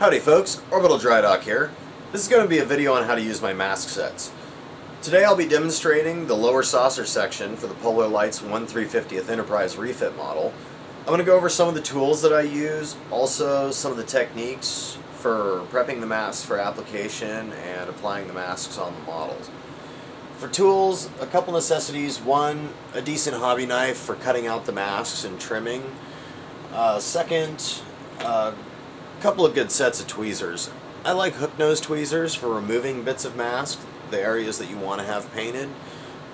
Howdy folks, Orbital Drydock here. This is going to be a video on how to use my mask sets. Today I'll be demonstrating the lower saucer section for the Polar Lights 1/350th Enterprise refit model. I'm going to go over some of the tools that I use, also some of the techniques for prepping the masks for application and applying the masks on the models. For tools, a couple necessities. One, a decent hobby knife for cutting out the masks and trimming. Second, a couple of good sets of tweezers. I like hook nose tweezers for removing bits of mask, the areas that you want to have painted,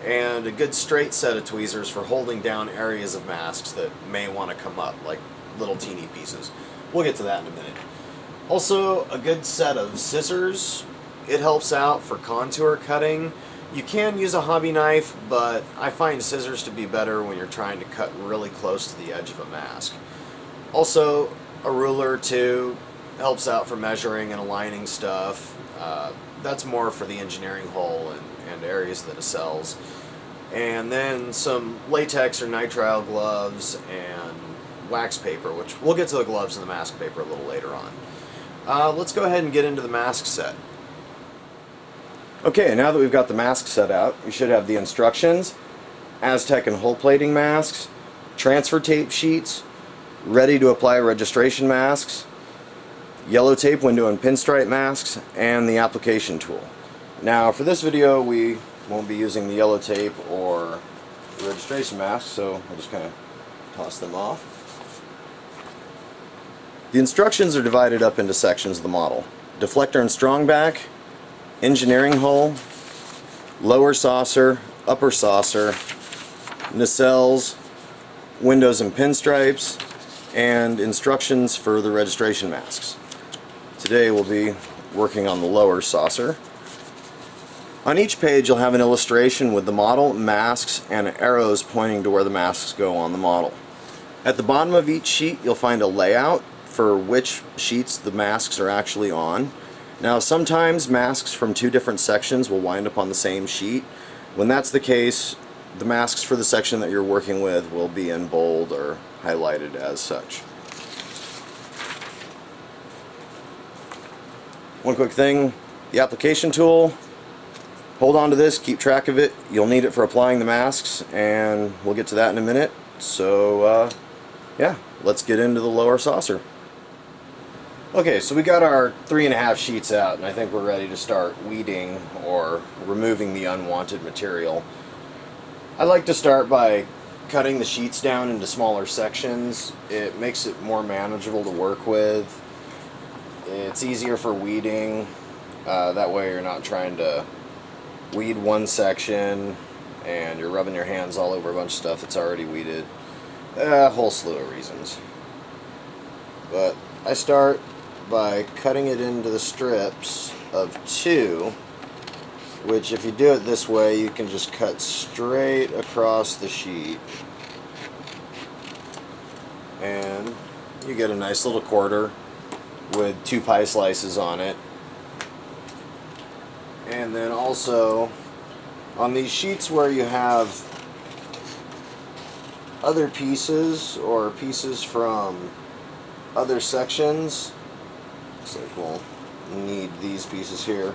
and a good straight set of tweezers for holding down areas of masks that may want to come up, like little teeny pieces. We'll get to that in a minute. Also, a good set of scissors. It helps out for contour cutting. You can use a hobby knife, but I find scissors to be better when you're trying to cut really close to the edge of a mask. Also, a ruler or two helps out for measuring and aligning stuff. That's more for the engineering hole and areas that it sells. And then some latex or nitrile gloves and wax paper, which we'll get to the gloves and the mask paper a little later on. Let's go ahead and get into the mask set. Okay, now that we've got the mask set out, we should have the instructions, Aztec and hole plating masks, transfer tape sheets, ready to apply registration masks, yellow tape window and pinstripe masks, and the application tool. Now for this video we won't be using the yellow tape or the registration masks, so I'll just kind of toss them off. The instructions are divided up into sections of the model: deflector and strong back, engineering hole, lower saucer, upper saucer, nacelles, windows and pinstripes, and instructions for the registration masks. Today we'll be working on the lower saucer. On each page you'll have an illustration with the model, masks, and arrows pointing to where the masks go on the model. At the bottom of each sheet you'll find a layout for which sheets the masks are actually on. Now sometimes masks from two different sections will wind up on the same sheet. When that's the case, the masks for the section that you're working with will be in bold or highlighted as such. One quick thing, the application tool, hold on to this, keep track of it. You'll need it for applying the masks, and we'll get to that in a minute. So yeah, let's get into the lower saucer. Okay, so we got our 3.5 sheets out, and I think we're ready to start weeding or removing the unwanted material. I like to start by cutting the sheets down into smaller sections. It makes it more manageable to work with. It's easier for weeding. That way you're not trying to weed one section and you're rubbing your hands all over a bunch of stuff that's already weeded. A whole slew of reasons. But I start by cutting it into the strips of 2, which if you do it this way you can just cut straight across the sheet and you get a nice little quarter with 2 pie slices on it. And then also on these sheets where you have other pieces or pieces from other sections, looks like we'll need these pieces here.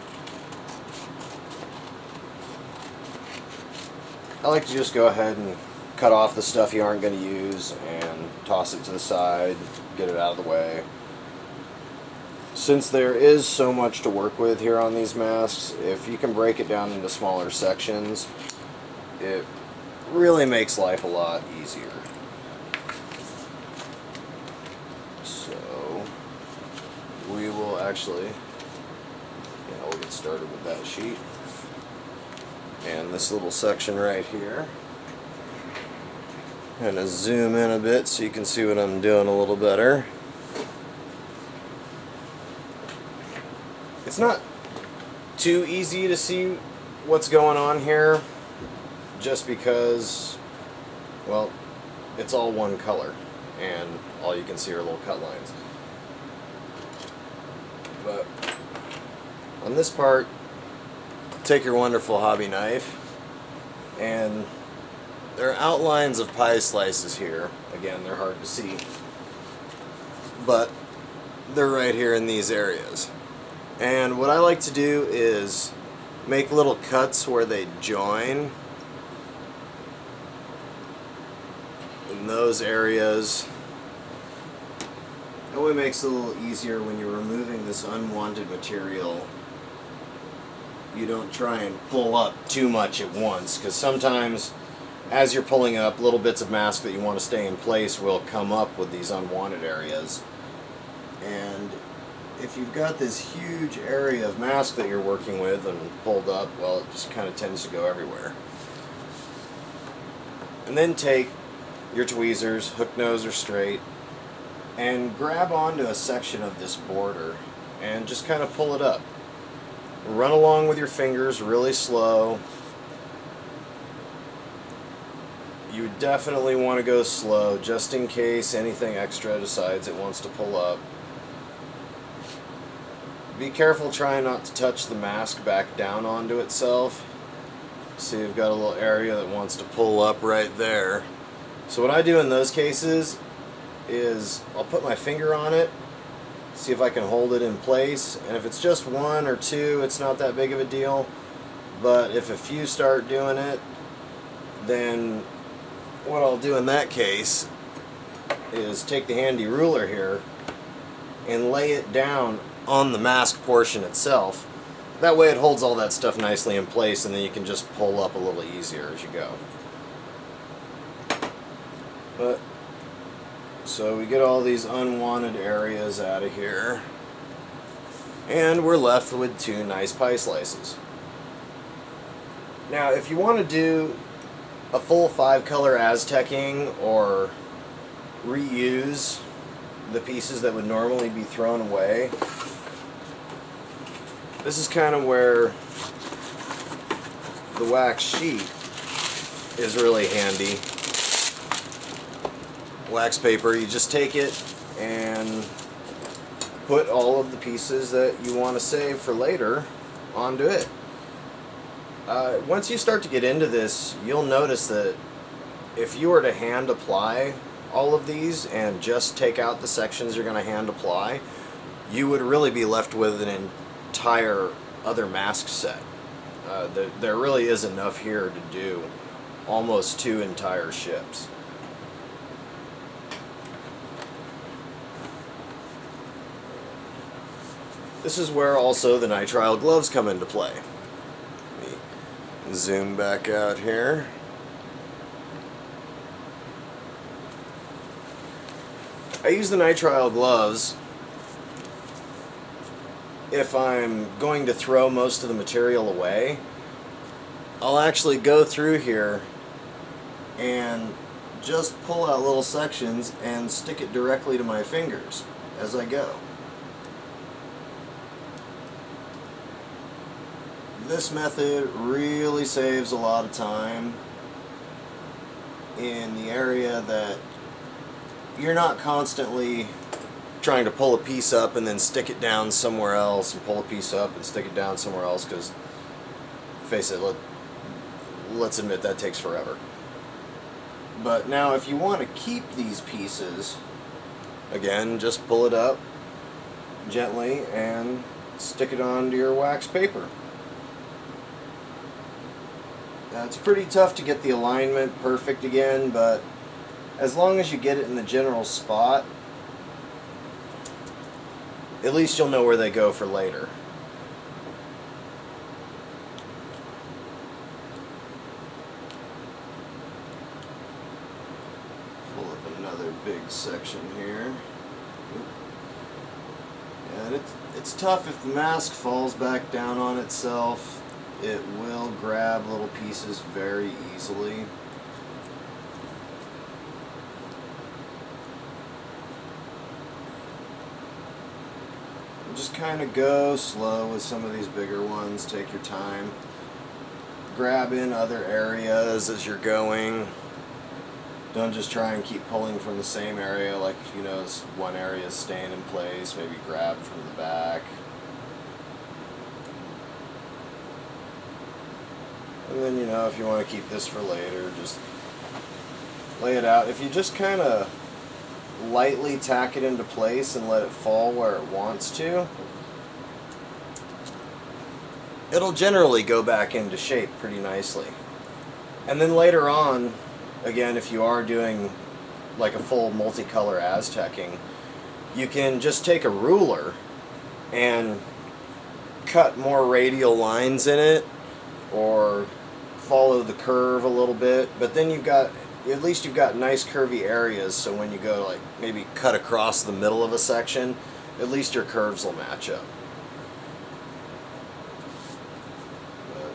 I like to just go ahead and cut off the stuff you aren't going to use and toss it to the side, get it out of the way. Since there is so much to work with here on these masks, if you can break it down into smaller sections, it really makes life a lot easier. So we will actually, we'll get started with that sheet. And this little section right here. I'm going to zoom in a bit so you can see what I'm doing a little better. It's not too easy to see what's going on here just because, well, it's all one color and all you can see are little cut lines. But on this part, take your wonderful hobby knife, and there are outlines of pie slices here. Again, they're hard to see, but they're right here in these areas. And what I like to do is make little cuts where they join in those areas. That way it makes it a little easier when you're removing this unwanted material. You don't try and pull up too much at once, because sometimes as you're pulling up, little bits of mask that you want to stay in place will come up with these unwanted areas. And if you've got this huge area of mask that you're working with and pulled up, well, it just kind of tends to go everywhere. And then take your tweezers, hook, nose, or straight, and grab onto a section of this border and just kind of pull it up. Run along with your fingers really slow. You definitely want to go slow just in case anything extra decides it wants to pull up. Be careful trying not to touch the mask back down onto itself. See, you've got a little area that wants to pull up right there. So what I do in those cases is I'll put my finger on it, see if I can hold it in place, and if it's just one or two, it's not that big of a deal. But if a few start doing it, then what I'll do in that case is take the handy ruler here and lay it down on the mask portion itself. That way it holds all that stuff nicely in place, and then you can just pull up a little easier as you go. But so we get all these unwanted areas out of here, and we're left with two nice pie slices. Now if you want to do a full 5-color Aztecing or reuse the pieces that would normally be thrown away, this is kind of where the wax sheet is really handy. Wax paper, you just take it and put all of the pieces that you want to save for later onto it. Once you start to get into this, you'll notice that if you were to hand apply all of these and just take out the sections you're going to hand apply, you would really be left with an entire other mask set. There really is enough here to do almost 2 entire ships. This is where also the nitrile gloves come into play. Let me zoom back out here. I use the nitrile gloves if I'm going to throw most of the material away. I'll actually go through here and just pull out little sections and stick it directly to my fingers as I go. This method really saves a lot of time in the area that you're not constantly trying to pull a piece up and then stick it down somewhere else and pull a piece up and stick it down somewhere else, because face it, let's admit that takes forever. But now if you want to keep these pieces, again, just pull it up gently and stick it onto your wax paper. Now, it's pretty tough to get the alignment perfect again, but as long as you get it in the general spot, at least you'll know where they go for later. Pull up another big section here. And it's tough if the mask falls back down on itself. It will grab little pieces very easily. Just kind of go slow with some of these bigger ones. Take your time. Grab in other areas as you're going. Don't just try and keep pulling from the same area. Like if you notice one area is staying in place, maybe grab from the back. And then, you know, if you want to keep this for later, just lay it out. If you just kind of lightly tack it into place and let it fall where it wants to, it'll generally go back into shape pretty nicely. And then later on, again, if you are doing like a full multicolor Aztecing, you can just take a ruler and cut more radial lines in it or follow the curve a little bit, but then at least you've got nice curvy areas, so when you go like maybe cut across the middle of a section, at least your curves will match up. But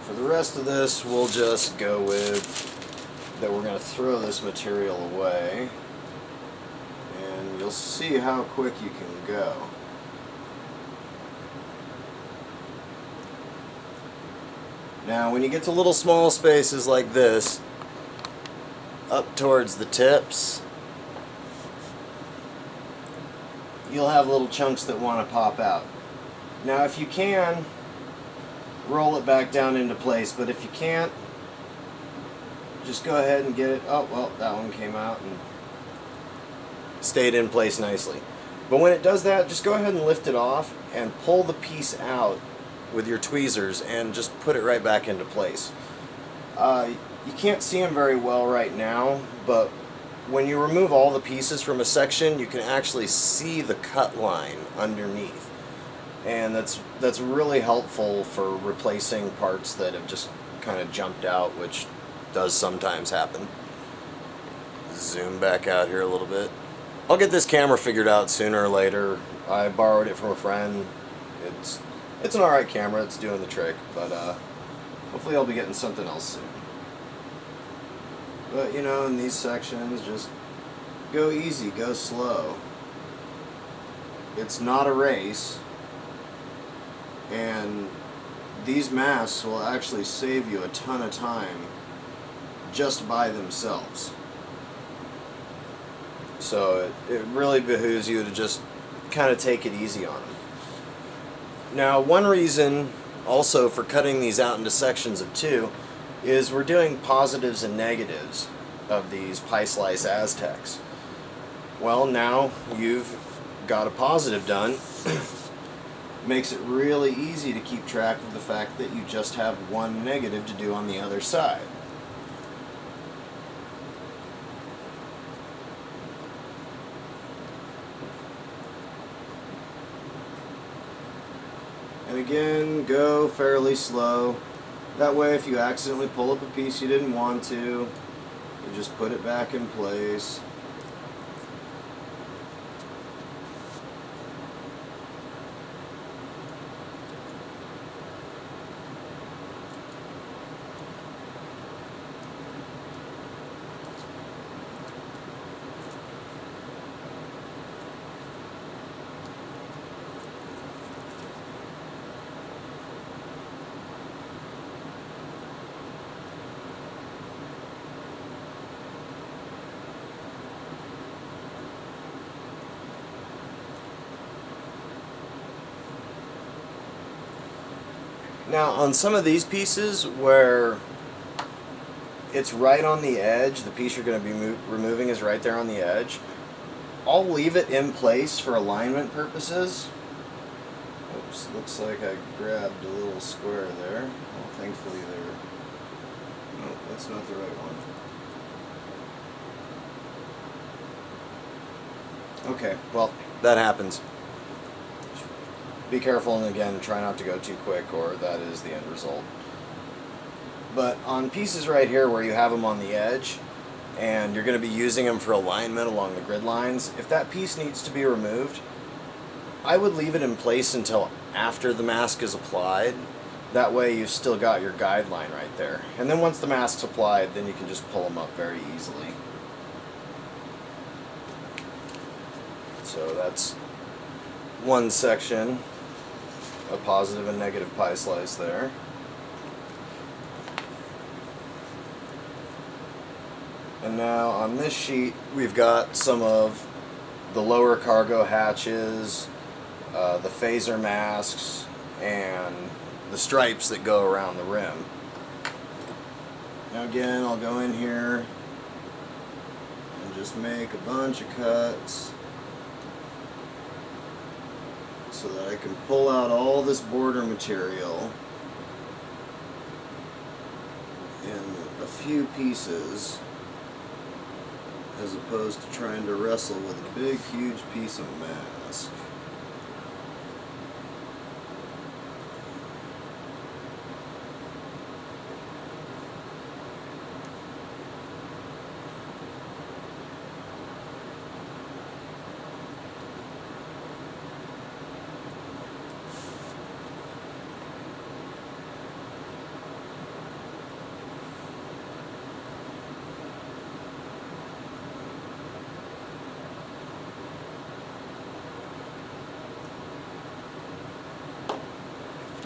for the rest of this, we'll just go with that we're going to throw this material away, and you'll see how quick you can go. Now when you get to little small spaces like this, up towards the tips, you'll have little chunks that want to pop out. Now if you can, roll it back down into place, but if you can't, just go ahead and get it. Oh, well, that one came out and stayed in place nicely. But when it does that, just go ahead and lift it off and pull the piece out with your tweezers and just put it right back into place. You can't see them very well right now, but when you remove all the pieces from a section, you can actually see the cut line underneath. And that's really helpful for replacing parts that have just kind of jumped out, which does sometimes happen. Zoom back out here a little bit. I'll get this camera figured out sooner or later. I borrowed it from a friend. It's an alright camera, it's doing the trick, but hopefully I'll be getting something else soon. But you know, in these sections, just go easy, go slow. It's not a race, and these masks will actually save you a ton of time just by themselves. So it really behooves you to just kind of take it easy on them. Now, one reason also for cutting these out into sections of 2 is we're doing positives and negatives of these pie slice Aztecs. Well, now you've got a positive done. Makes it really easy to keep track of the fact that you just have one negative to do on the other side. And again, go fairly slow. That way, if you accidentally pull up a piece you didn't want to, you just put it back in place. Now, on some of these pieces where it's right on the edge, the piece you're going to be removing is right there on the edge, I'll leave it in place for alignment purposes. Oops, looks like I grabbed a little square there. Well, thankfully there. No, that's not the right one. Okay, well, that happens. Be careful, and again, try not to go too quick, or that is the end result. But on pieces right here where you have them on the edge, and you're going to be using them for alignment along the grid lines, if that piece needs to be removed, I would leave it in place until after the mask is applied. That way you've still got your guideline right there. And then once the mask's applied, then you can just pull them up very easily. So that's one section. A positive and negative pie slice there. And now on this sheet we've got some of the lower cargo hatches, the phaser masks, and the stripes that go around the rim. Now again, I'll go in here and just make a bunch of cuts so that I can pull out all this border material in a few pieces, as opposed to trying to wrestle with a big, huge piece of mask.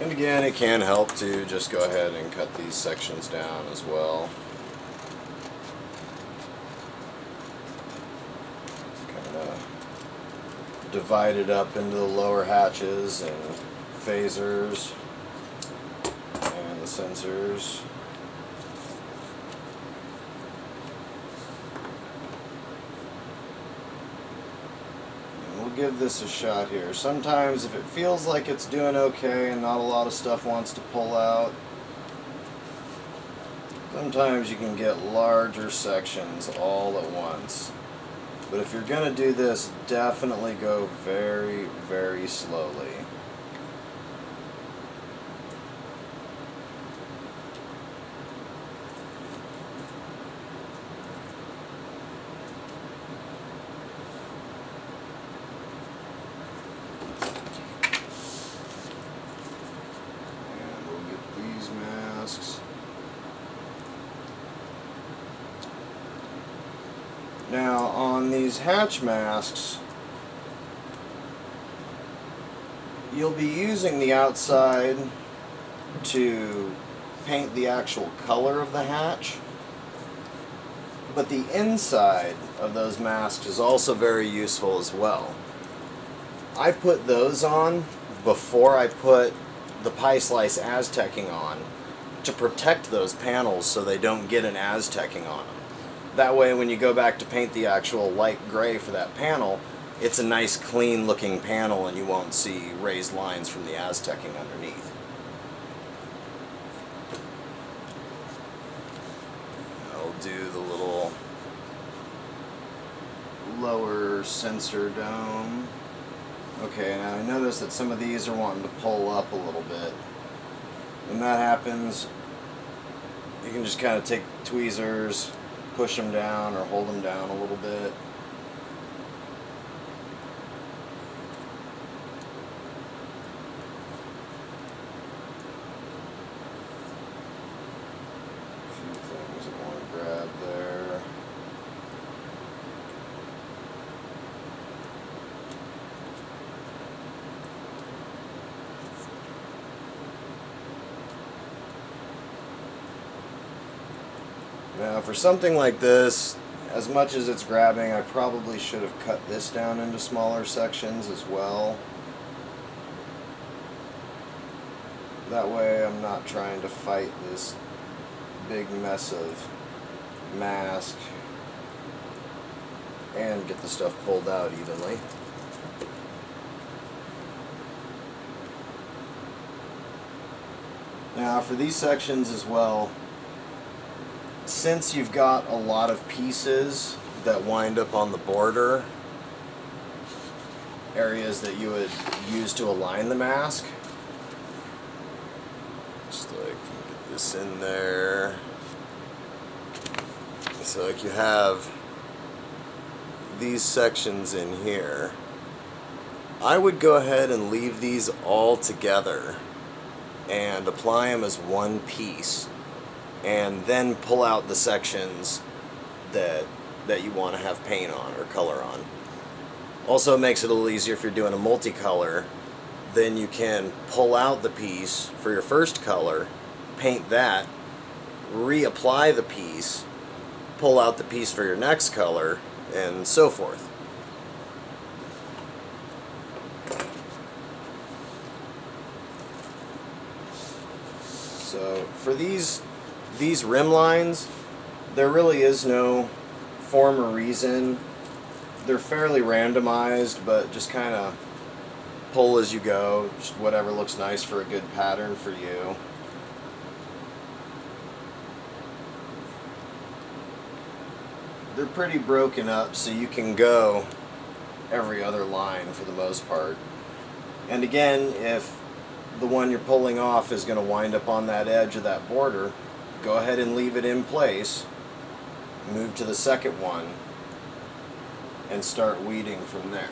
And again, it can help to just go ahead and cut these sections down as well. Kind of divide it up into the lower hatches and phasers and the sensors. Give this a shot here. Sometimes if it feels like it's doing okay and not a lot of stuff wants to pull out, sometimes you can get larger sections all at once. But if you're going to do this, definitely go very, very slowly. Now on these hatch masks, you'll be using the outside to paint the actual color of the hatch, but the inside of those masks is also very useful as well. I put those on before I put the pie slice Aztecing on to protect those panels so they don't get an Aztecing on them. That way when you go back to paint the actual light gray for that panel, it's a nice clean looking panel and you won't see raised lines from the Aztecing underneath. I'll do the little lower sensor dome. Okay, now I notice that some of these are wanting to pull up a little bit. When that happens, you can just kind of take tweezers, push them down or hold them down a little bit. A few things I want to grab there. Now for something like this, as much as it's grabbing, I probably should have cut this down into smaller sections as well. That way I'm not trying to fight this big mess of mask and get the stuff pulled out evenly. Now for these sections as well, since you've got a lot of pieces that wind up on the border, areas that you would use to align the mask, just like get this in there. So like you have these sections in here, I would go ahead and leave these all together and apply them as one piece, and then pull out the sections that you want to have paint on or color on. Also, it makes it a little easier if you're doing a multicolor. Then you can pull out the piece for your first color, paint that, reapply the piece, pull out the piece for your next color, and so forth. So for these rim lines, there really is no form or reason, they're fairly randomized, but just kind of pull as you go, just whatever looks nice for a good pattern for you. They're pretty broken up, so you can go every other line for the most part. And again, if the one you're pulling off is going to wind up on that edge of that border, go ahead and leave it in place, move to the second one, and start weeding from there.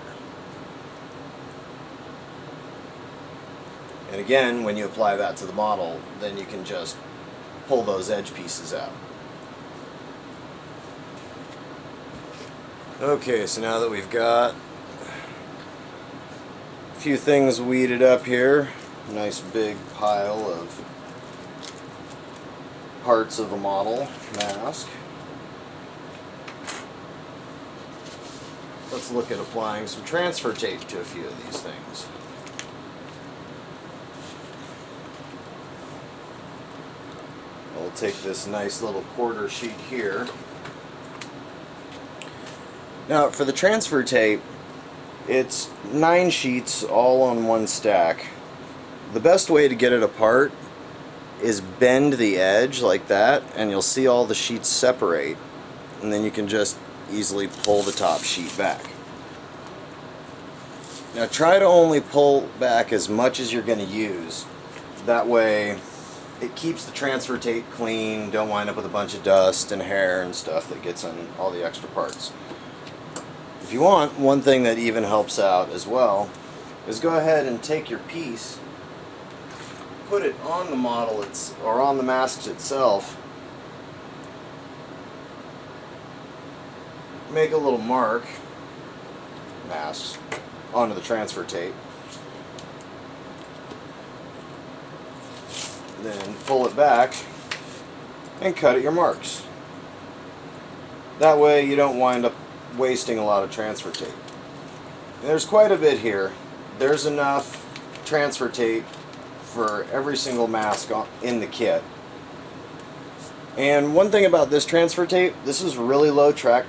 And again, when you apply that to the model, then you can just pull those edge pieces out. Okay, so now that we've got a few things weeded up here, nice big pile of parts of a model mask, let's look at applying some transfer tape to a few of these things. We'll take this nice little quarter sheet here. Now for the transfer tape, it's 9 sheets all on one stack. The best way to get it apart is bend the edge like that, and you'll see all the sheets separate, and then you can just easily pull the top sheet back. Now try to only pull back as much as you're going to use. That way it keeps the transfer tape clean, don't wind up with a bunch of dust and hair and stuff that gets on all the extra parts. If you want, one thing that even helps out as well is go ahead and take your piece, put it on the model or on the mask itself, make a little mark, masks, onto the transfer tape, then pull it back and cut at your marks. That way you don't wind up wasting a lot of transfer tape. There's quite a bit here. There's enough transfer tape for every single mask in the kit. And one thing about this transfer tape, this is really low tack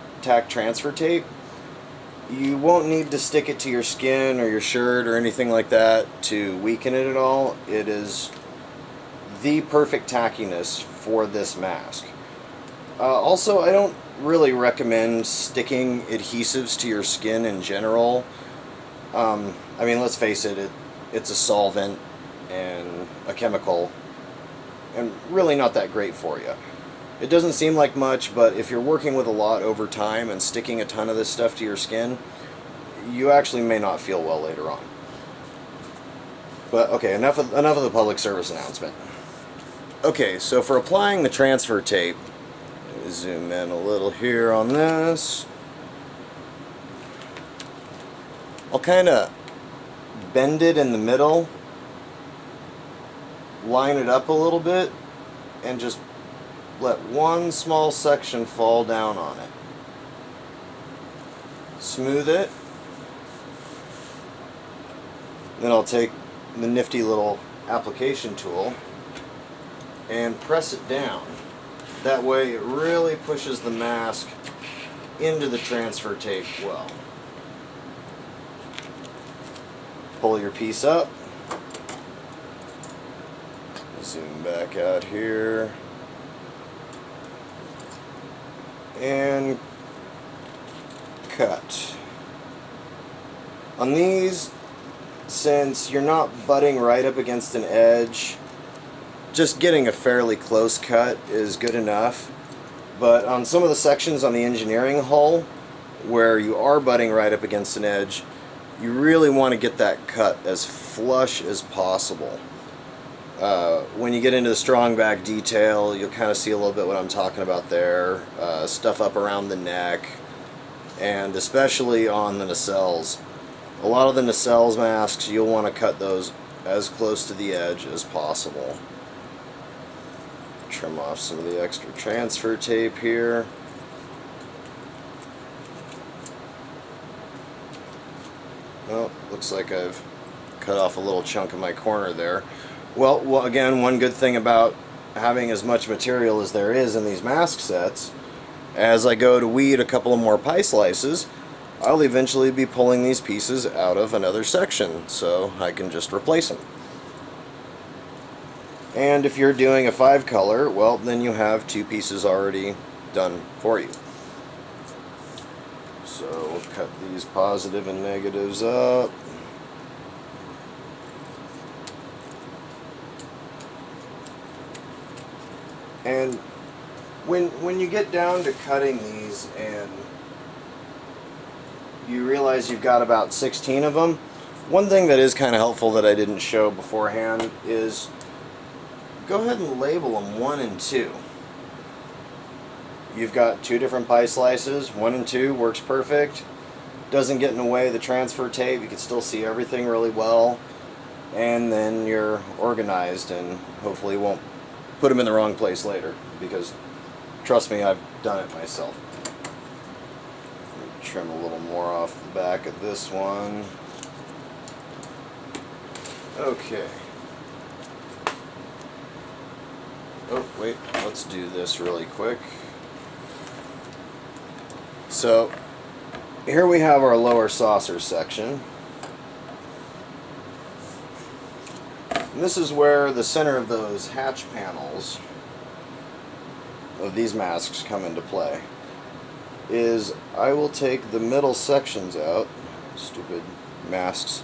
transfer tape. You won't need to stick it to your skin or your shirt or anything like that to weaken it at all. It is the perfect tackiness for this mask. Also, I don't really recommend sticking adhesives to your skin in general. I mean, let's face it, it's a solvent and a chemical, and really not that great for you. It doesn't seem like much, but if you're working with a lot over time and sticking a ton of this stuff to your skin, you actually may not feel well later on. But okay, enough of the public service announcement. Okay, so for applying the transfer tape, zoom in a little here on this. I'll kind of bend it in the middle, line it up a little bit, and just let one small section fall down on it. Smooth it. Then I'll take the nifty little application tool and press it down. That way it really pushes the mask into the transfer tape well. Pull your piece up. Zoom back out here. And cut. On these, since you're not butting right up against an edge, just getting a fairly close cut is good enough. But on some of the sections on the engineering hull where you are butting right up against an edge, you really want to get that cut as flush as possible. When you get into the strong back detail, you'll kind of see a little bit what I'm talking about there. Stuff up around the neck, and especially on the nacelles. A lot of the nacelles masks, you'll want to cut those as close to the edge as possible. Trim off some of the extra transfer tape here. Well, looks like I've cut off a little chunk of my corner there. Well, again, one good thing about having as much material as there is in these mask sets as I go to weed a couple of more pie slices, I'll eventually be pulling these pieces out of another section, so I can just replace them. And if you're doing a 5 color, well, then you have 2 pieces already done for you. So we'll cut these positive and negatives up. And when you get down to cutting these and you realize you've got about 16 of them, one thing that is kind of helpful that I didn't show beforehand is go ahead and label them 1 and 2. You've got 2 different pie slices. 1 and 2 works perfect. Doesn't get in the way of the transfer tape. You can still see everything really well. And then you're organized and hopefully won't put them in the wrong place later, because trust me, I've done it myself. Trim a little more off the back of this one. Okay. Oh, wait, let's do this really quick. So, here we have our lower saucer section. And this is where the center of those hatch panels of these masks come into play. Is I will take the middle sections out, stupid masks.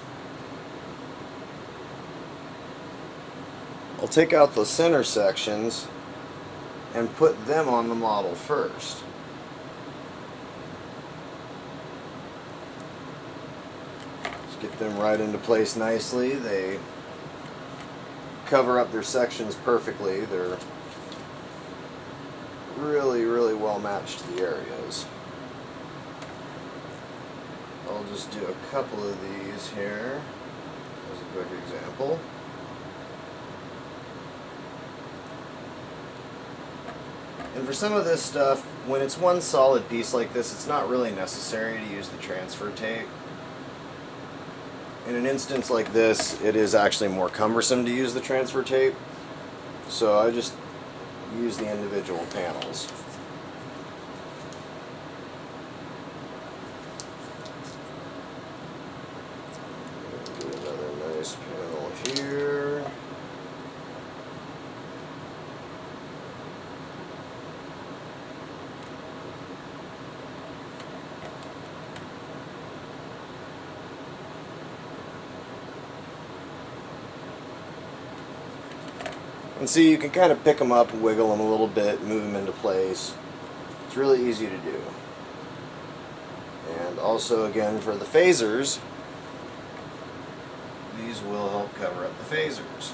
I'll take out the center sections and put them on the model first. Just get them right into place nicely. They cover up their sections perfectly. They're really, really well matched to the areas. I'll just do a couple of these here as a quick example. And for some of this stuff, when it's one solid piece like this, it's not really necessary to use the transfer tape. In an instance like this, it is actually more cumbersome to use the transfer tape, so I just use the individual panels. Do another nice panel here. And see, you can kind of pick them up, wiggle them a little bit, move them into place. It's really easy to do. And also, again, for the phasers, these will help cover up the phasers.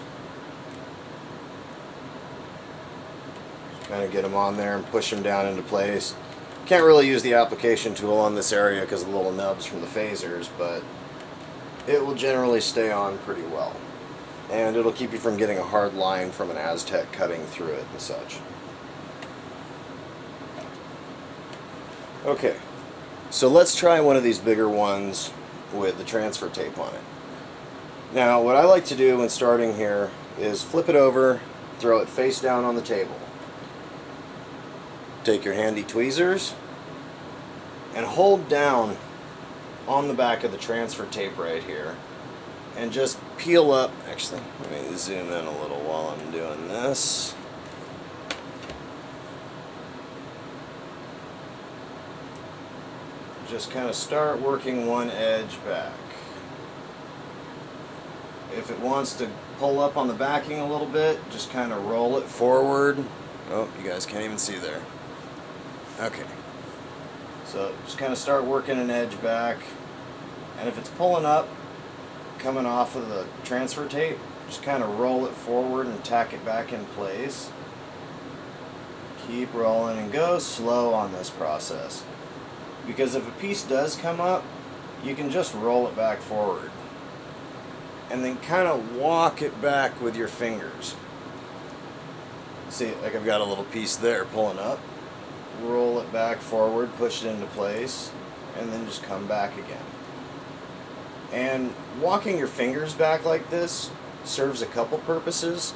Just kind of get them on there and push them down into place. Can't really use the application tool on this area because of the little nubs from the phasers, but it will generally stay on pretty well. And it'll keep you from getting a hard line from an Aztec cutting through it and such. Okay, so let's try one of these bigger ones with the transfer tape on it. Now, what I like to do when starting here is flip it over, throw it face down on the table. Take your handy tweezers and hold down on the back of the transfer tape right here. And just peel up. Actually, let me zoom in a little while I'm doing this. Just kind of start working one edge back. If it wants to pull up on the backing a little bit, just kind of roll it forward. Oh, you guys can't even see there. Okay. So just kind of start working an edge back. And if it's pulling up, coming off of the transfer tape, just kind of roll it forward and tack it back in place. Keep rolling and go slow on this process, because if a piece does come up, you can just roll it back forward and then kind of walk it back with your fingers. See, like I've got a little piece there pulling up. Roll it back forward, push it into place, and then just come back again. And walking your fingers back like this serves a couple purposes.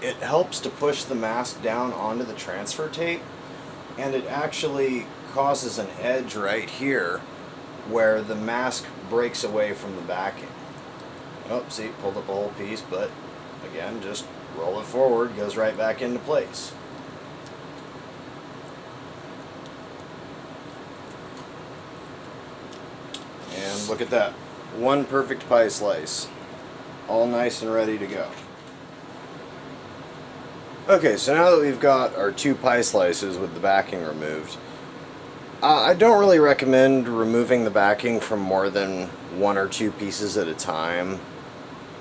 It helps to push the mask down onto the transfer tape, and it actually causes an edge right here where the mask breaks away from the backing. Oh, see, pulled up a whole piece, but again, just roll it forward, goes right back into place. And look at that. One perfect pie slice. All nice and ready to go. Okay, so now that we've got our 2 pie slices with the backing removed, I don't really recommend removing the backing from more than 1 or 2 pieces at a time.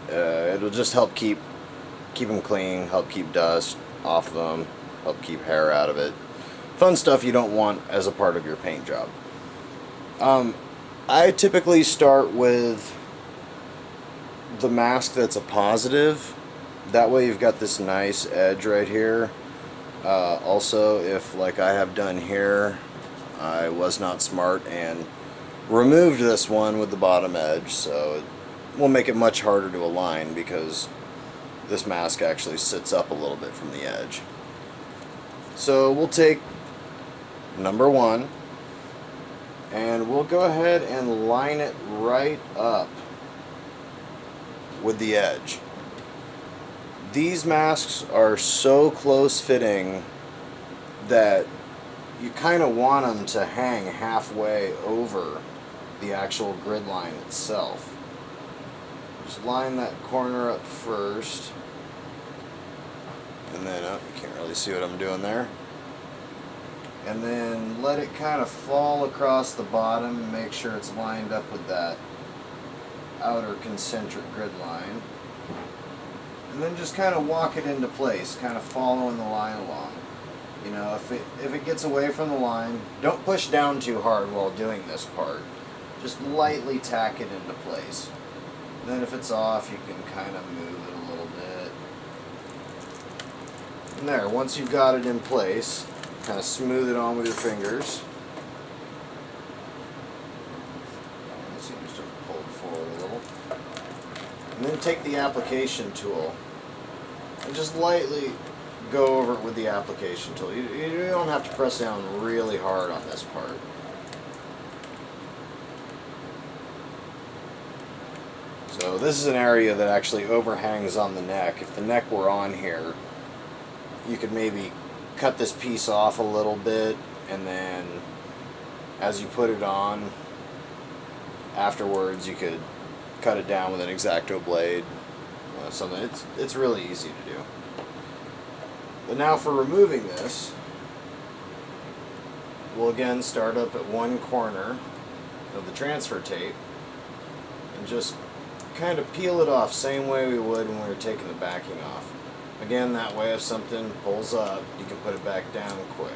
It'll just help keep them clean, help keep dust off of them, help keep hair out of it. Fun stuff you don't want as a part of your paint job. I typically start with the mask that's a positive. That way you've got this nice edge right here. Also, if like I have done here, I was not smart and removed this one with the bottom edge, so it will make it much harder to align because this mask actually sits up a little bit from the edge. So we'll take number 1 and we'll go ahead and line it right up with the edge. These masks are so close fitting that you kind of want them to hang halfway over the actual grid line itself. Just line that corner up first, and then, oh, you can't really see what I'm doing there. And then let it kind of fall across the bottom and make sure it's lined up with that outer concentric grid line. And then just kind of walk it into place, kind of following the line along. You know, if it gets away from the line, don't push down too hard while doing this part. Just lightly tack it into place. And then if it's off, you can kind of move it a little bit. And there, once you've got it in place, kind of smooth it on with your fingers. It seems to have pulled forward a little. And then take the application tool and just lightly go over it with the application tool. You don't have to press down really hard on this part. So this is an area that actually overhangs on the neck. If the neck were on here, you could maybe cut this piece off a little bit, and then as you put it on afterwards, you could cut it down with an X-Acto blade. Something. It's really easy to do. But now for removing this, we'll again start up at one corner of the transfer tape and just kind of peel it off, same way we would when we were taking the backing off. Again, that way if something pulls up, you can put it back down quick.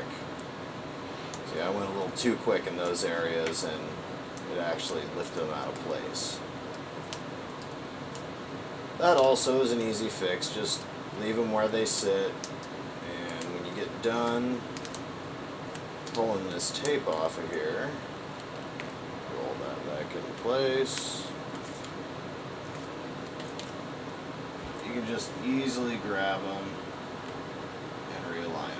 See, I went a little too quick in those areas and it actually lifted them out of place. That also is an easy fix, just leave them where they sit, and when you get done pulling this tape off of here, roll that back into place. You can just easily grab them and realign them.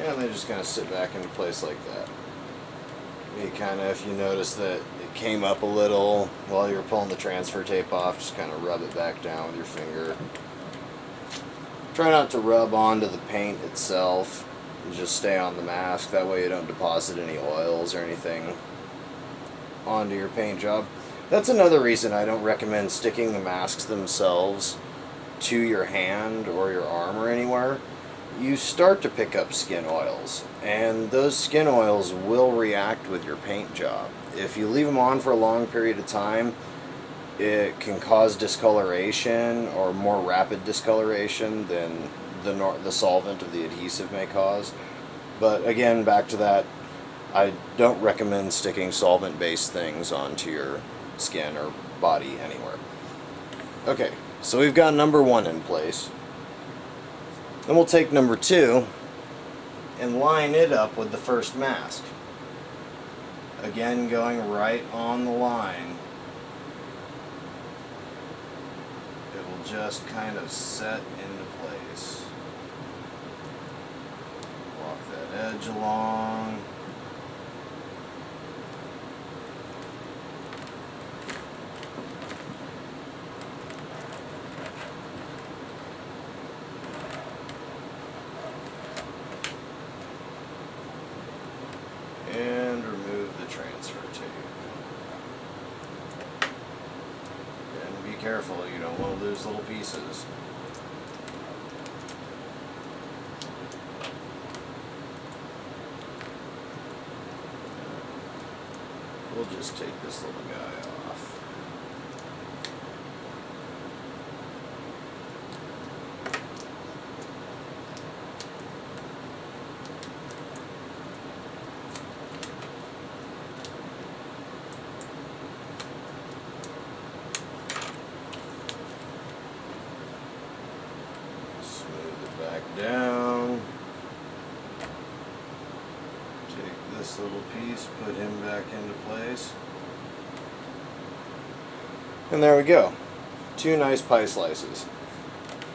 And they just kind of sit back into place like that. You kind of, if you notice that it came up a little while you were pulling the transfer tape off, just kind of rub it back down with your finger. Try not to rub onto the paint itself, and just stay on the mask. That way you don't deposit any oils or anything onto your paint job. That's another reason I don't recommend sticking the masks themselves to your hand or your arm or anywhere. You start to pick up skin oils, and those skin oils will react with your paint job. If you leave them on for a long period of time, it can cause discoloration, or more rapid discoloration than the solvent of the adhesive may cause. But again, back to that, I don't recommend sticking solvent-based things onto your skin or body anywhere. Okay, so we've got number 1 in place. Then we'll take number 2 and line it up with the first mask. Again, going right on the line. It will just kind of set into place. Walk that edge along. And remove the transfer tape. And be careful, you don't want to lose little pieces. We'll just take this little guy off. Back down. Take this little piece, put him back into place. And there we go. 2 nice pie slices.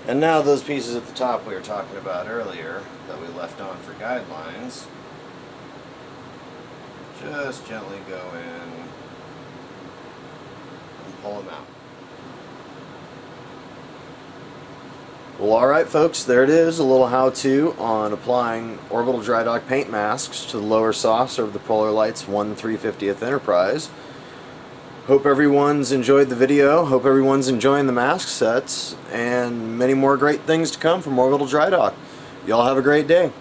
And now those pieces at the top we were talking about earlier that we left on for guidelines, just gently go in and pull them out. Well, alright folks, there it is, a little how-to on applying Orbital Drydock paint masks to the lower saucer of the Polar Lights 1/350th Enterprise. Hope everyone's enjoyed the video, hope everyone's enjoying the mask sets, and many more great things to come from Orbital Drydock. Y'all have a great day.